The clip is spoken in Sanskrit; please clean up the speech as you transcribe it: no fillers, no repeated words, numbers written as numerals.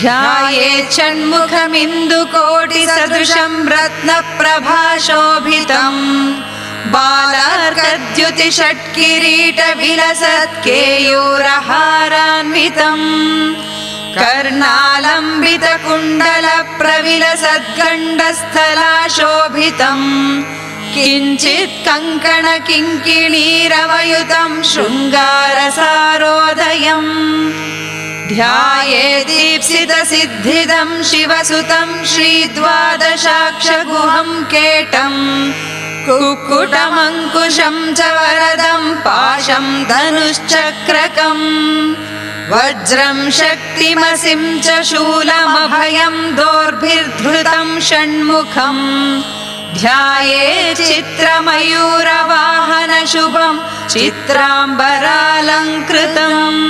ध्यायेत् षण्मुखमिन्दुकोटिसदृशं रत्नप्रभाशोभितम् बालार्कद्युतिषट्किरीटविलसत्केयूरहारान्वितम् कर्णालम्बितकुण्डलप्रविलसद्गण्डस्थलाशोभितम् किञ्चित् कङ्कणकिङ्किणीरवयुतं शृङ्गारसारोदयम् ध्यायेदीप्सितसिद्धिदं शिवसुतं श्रीद्वादशाक्षगुहं केटम् कुक्कुटमङ्कुशं च वरदं पाशं धनुश्चक्रकम् वज्रं शक्तिमसिं च शूलमभयं दोर्भिर्धृतं षण्मुखम् ध्यायेत् चित्रमयूरवाहनशुभं चित्राम्बरालङ्कृतम्।